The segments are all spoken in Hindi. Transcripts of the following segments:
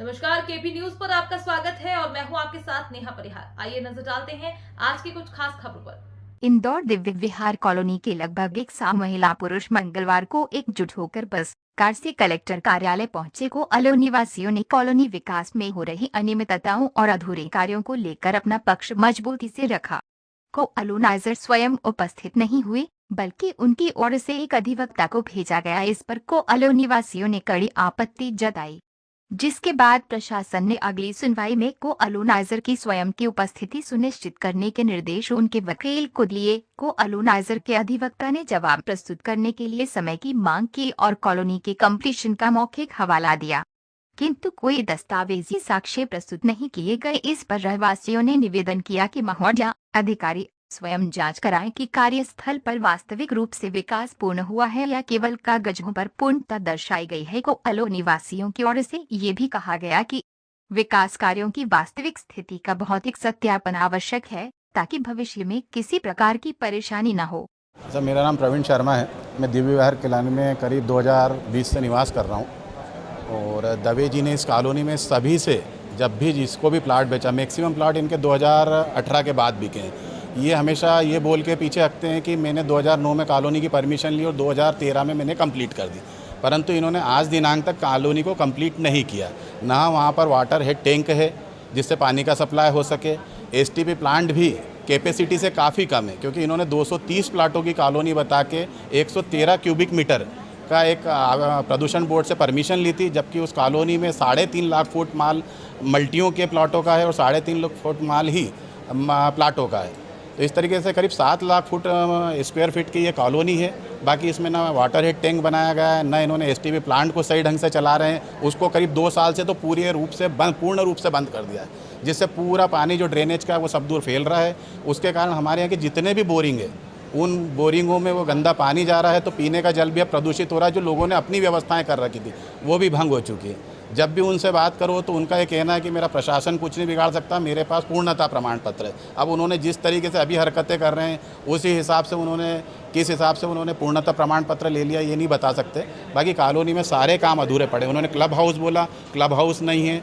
नमस्कार, केपी न्यूज पर आपका स्वागत है और मैं हूं आपके साथ नेहा परिहार। आइए नजर डालते हैं आज की कुछ खास खबरों पर। इंदौर दिव्य विहार कॉलोनी के लगभग 100 महिला पुरुष मंगलवार को एकजुट होकर बस कार से कलेक्टर कार्यालय पहुंचे। कोअलो निवासियों ने कॉलोनी विकास में हो रही अनियमितताओं और अधूरे कार्यों को लेकर अपना पक्ष मजबूती से रखा। कोअलोनाइजर स्वयं उपस्थित नहीं हुए, बल्कि उनकी ओर से एक अधिवक्ता को भेजा गया। इस पर कोअलो निवासियों ने कड़ी आपत्ति जताई, जिसके बाद प्रशासन ने अगली सुनवाई में कोअलोनाइजर की स्वयं की उपस्थिति सुनिश्चित करने के निर्देश उनके वकील को दिए। कोअलोनाइजर के अधिवक्ता ने जवाब प्रस्तुत करने के लिए समय की मांग की और कॉलोनी के कंप्लीशन का मौखिक हवाला दिया, किंतु कोई दस्तावेजी साक्ष्य प्रस्तुत नहीं किए गए। इस पर रहवासियों ने निवेदन किया कि महोदया, अधिकारी स्वयं जांच कराएं कि कार्यस्थल पर वास्तविक रूप से विकास पूर्ण हुआ है या केवल कागजों पर पूर्णता दर्शाई गई है। कोअलो निवासियों की ओर से ये भी कहा गया कि विकास कार्यों की वास्तविक स्थिति का भौतिक सत्यापन आवश्यक है, ताकि भविष्य में किसी प्रकार की परेशानी न हो। सर, मेरा नाम प्रवीण शर्मा है। मैं दिव्य विहार कॉलोनी में करीब 2020 से निवास कर रहा हूँ और दवे जी ने इस कॉलोनी में सभी से जब भी जिसको भी प्लाट बेचा, मैक्सिमम प्लाट इनके 2018 के बाद बिके हैं। ये हमेशा ये बोल के पीछे हटते हैं कि मैंने 2009 में कॉलोनी की परमिशन ली और 2013 में मैंने कंप्लीट कर दी, परंतु इन्होंने आज दिनांक तक कॉलोनी को कंप्लीट नहीं किया। ना वहाँ पर वाटर हेड टैंक है जिससे पानी का सप्लाई हो सके। एसटीपी प्लांट भी कैपेसिटी से काफ़ी कम है, क्योंकि इन्होंने 230 प्लाटों की कॉलोनी बता के 113 क्यूबिक मीटर का एक प्रदूषण बोर्ड से परमिशन ली थी, जबकि उस कॉलोनी में 3.5 लाख फुट माल मल्टियों के प्लाटों का है और 3.5 लाख फुट माल ही प्लाटों का है। तो इस तरीके से करीब 7 लाख फुट स्क्वायर फीट की ये कॉलोनी है। बाकी इसमें ना वाटर हेड टैंक बनाया गया है, ना इन्होंने एसटीपी प्लांट को सही ढंग से चला रहे हैं। उसको करीब 2 साल से तो पूर्ण रूप से बंद कर दिया है, जिससे पूरा पानी जो ड्रेनेज का है वो सब दूर फैल रहा है। उसके कारण हमारे यहाँ के जितने भी बोरिंग है उन बोरिंगों में वो गंदा पानी जा रहा है, तो पीने का जल भी अब प्रदूषित हो रहा है। जो लोगों ने अपनी व्यवस्थाएँ कर रखी थी वो भी भंग हो चुकी है। जब भी उनसे बात करो तो उनका ये कहना है कि मेरा प्रशासन कुछ नहीं बिगाड़ सकता, मेरे पास पूर्णता प्रमाण पत्र है। अब उन्होंने जिस तरीके से अभी हरकतें कर रहे हैं उसी हिसाब से किस हिसाब से उन्होंने पूर्णता प्रमाण पत्र ले लिया ये नहीं बता सकते। बाकी कॉलोनी में सारे काम अधूरे पड़े। उन्होंने क्लब हाउस बोला, क्लब हाउस नहीं है।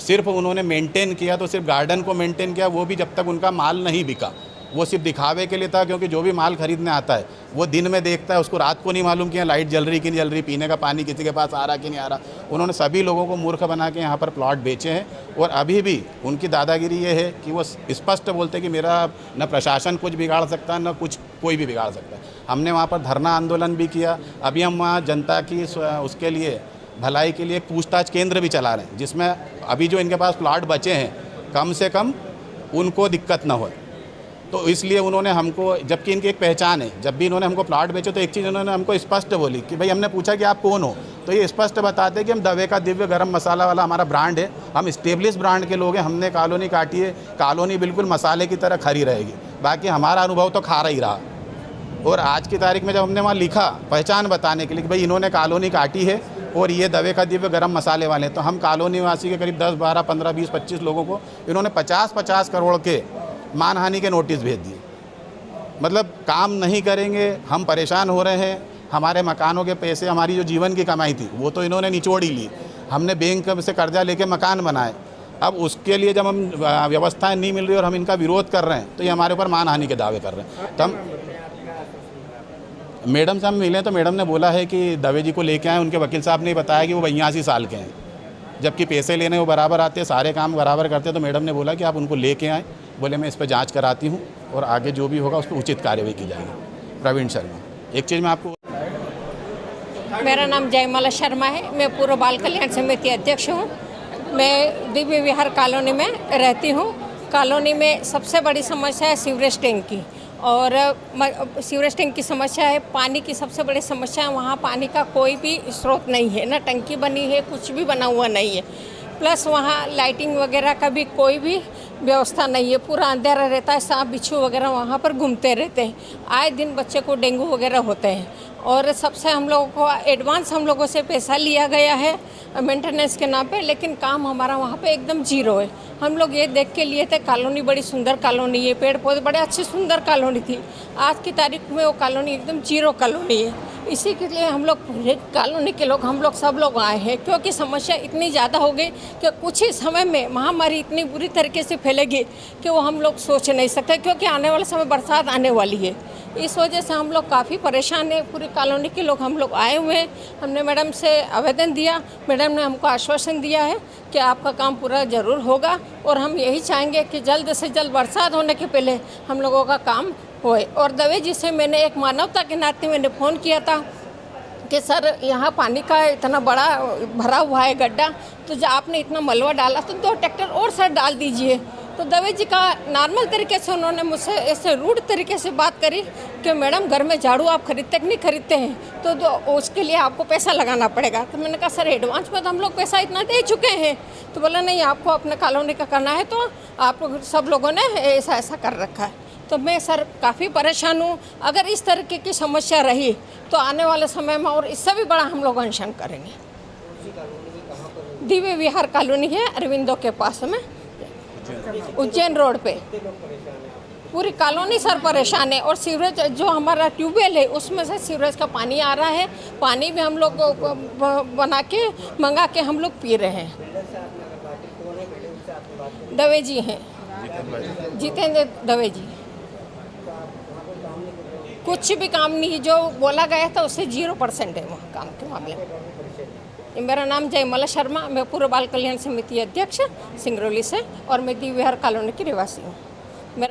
सिर्फ उन्होंने मेंटेन किया तो सिर्फ गार्डन को मेंटेन किया, वो भी जब तक उनका माल नहीं बिका। वो सिर्फ दिखावे के लिए था, क्योंकि जो भी माल खरीदने आता है वो दिन में देखता है, उसको रात को नहीं मालूम कि लाइट जल रही कि नहीं जल रही, पीने का पानी किसी के पास आ रहा कि नहीं आ रहा। उन्होंने सभी लोगों को मूर्ख बना के यहाँ पर प्लॉट बेचे हैं और अभी भी उनकी दादागिरी ये है कि वो स्पष्ट बोलते हैं कि मेरा न प्रशासन कुछ बिगाड़ सकता न कुछ कोई भी बिगाड़ सकता है। हमने वहाँ पर धरना आंदोलन भी किया। अभी हम वहाँ जनता की उसके लिए भलाई के लिए पूछताछ केंद्र भी चला रहे हैं, जिसमें अभी जो इनके पास प्लॉट बचे हैं कम से कम उनको दिक्कत ना हो। तो इसलिए उन्होंने हमको, जबकि इनकी एक पहचान है, जब भी इन्होंने हमको प्लाट बेचे तो एक चीज़ उन्होंने हमको स्पष्ट बोली कि भाई, हमने पूछा कि आप कौन हो, तो ये स्पष्ट बताते हैं कि हम दवे का दिव्य गरम मसाला वाला हमारा ब्रांड है, हम स्टेब्लिश ब्रांड के लोग हैं, हमने कॉलोनी काटी है, कॉलोनी बिल्कुल मसाले की तरह खरी रहेगी। बाकी हमारा अनुभव तो खारा ही रहा। और आज की तारीख में जब हमने वहाँ लिखा पहचान बताने के लिए कि भाई इन्होंने कॉलोनी काटी है और ये दवे का दिव्य गरम मसाले वाले, तो हम कॉलोनी वासी के करीब 10, 12, 15, 20, 25 लोगों को इन्होंने 50-50 करोड़ के मानहानि के नोटिस भेज दिए। मतलब काम नहीं करेंगे, हम परेशान हो रहे हैं, हमारे मकानों के पैसे, हमारी जो जीवन की कमाई थी वो तो इन्होंने निचोड़ ही ली। हमने बैंक से कर्जा लेके मकान बनाए, अब उसके लिए जब हम व्यवस्थाएं नहीं मिल रही और हम इनका विरोध कर रहे हैं तो ये हमारे ऊपर मानहानि के दावे कर रहे हैं। तो हम मैडम से हम मिले तो मैडम ने बोला है कि दवे जी को लेके आए। उनके वकील साहब ने बताया कि वो 82 साल के हैं, जबकि पैसे लेने वो बराबर आते हैं, सारे काम बराबर करते हैं। तो मैडम ने बोला कि आप उनको लेके आएँ। बोले मैं इस पर जांच कराती हूँ और आगे जो भी होगा उस पर उचित कार्यवाही की जाएगी। प्रवीण शर्मा। एक चीज़ मैं आपको, मेरा नाम जयमाला शर्मा है, मैं पूर्व बाल कल्याण समिति अध्यक्ष हूँ। मैं दिव्य विहार कॉलोनी में रहती हूँ। कॉलोनी में सबसे बड़ी समस्या है सीवरेज टैंक की, और सीवरेज टैंक की समस्या है। पानी की सबसे बड़ी समस्या है, वहाँ पानी का कोई भी स्रोत नहीं है, ना टंकी बनी है, कुछ भी बना हुआ नहीं है। प्लस वहाँ लाइटिंग वगैरह का भी कोई भी व्यवस्था नहीं है, पूरा अंधेरा रहता है, सांप बिच्छू वगैरह वहाँ पर घूमते रहते हैं। आए दिन बच्चे को डेंगू वगैरह होते हैं। और सबसे हम लोगों को एडवांस हम लोगों से पैसा लिया गया है मेंटेनेंस के नाम पे, लेकिन काम हमारा वहाँ पे एकदम जीरो है। हम लोग ये देख के लिए थे कॉलोनी बड़ी सुंदर कॉलोनी है, पेड़ पौधे बड़े अच्छी सुंदर कॉलोनी थी। आज की तारीख में वो कॉलोनी एकदम जीरो कॉलोनी है। इसी के लिए हम लोग पूरे कॉलोनी के लोग, हम लोग सब लोग आए हैं, क्योंकि समस्या इतनी ज़्यादा हो गई कि कुछ ही समय में महामारी इतनी बुरी तरीके से फैलेगी कि वो हम लोग सोच नहीं सकते, क्योंकि आने वाले समय बरसात आने वाली है। इस वजह से हम लोग काफ़ी परेशान हैं, पूरी कॉलोनी के लोग हम लोग आए हुए हैं। हमने मैडम से आवेदन दिया, मैडम ने हमको आश्वासन दिया है कि आपका काम पूरा ज़रूर होगा, और हम यही चाहेंगे कि जल्द से जल्द बरसात होने के पहले हम लोगों का काम होए। और दवे जी से मैंने एक मानवता के नाते मैंने फ़ोन किया था कि सर यहाँ पानी का इतना बड़ा भरा हुआ है गड्ढा, तो जब आपने इतना मलबा डाला तो 2 ट्रैक्टर और सर डाल दीजिए। तो दवे जी का नॉर्मल तरीके से उन्होंने मुझसे ऐसे रूड तरीके से बात करी कि मैडम घर में झाड़ू आप खरीदते कि नहीं खरीदते हैं, तो उसके लिए आपको पैसा लगाना पड़ेगा। तो मैंने कहा सर एडवांस में तो हम लोग पैसा इतना दे चुके हैं। तो बोला नहीं, आपको अपने कॉलोनी का करना है तो आप सब लोगों ने ऐसा ऐसा कर रखा है। तो मैं सर काफ़ी परेशान हूँ। अगर इस तरीके की समस्या रही तो आने वाले समय में और इससे भी बड़ा हम लोग अनशन करेंगे। दिव्य विहार कॉलोनी है, अरविंदो के पास में, उज्जैन रोड पे पूरी कॉलोनी सर परेशान है। और सीवरेज जो हमारा ट्यूबवेल है उसमें से सीवरेज का पानी आ रहा है, पानी भी हम लोग मंगा के हम लोग पी रहे हैं। दवे जी हैं, जितेंद्र दवे जी। कुछ भी काम नहीं, जो बोला गया था उससे 0% है वहाँ काम के मामले में। मेरा नाम जयमाला शर्मा, मैं पूर्व बाल कल्याण समिति अध्यक्ष सिंगरौली से, और मैं दिव्य विहार कॉलोनी की निवासी हूँ।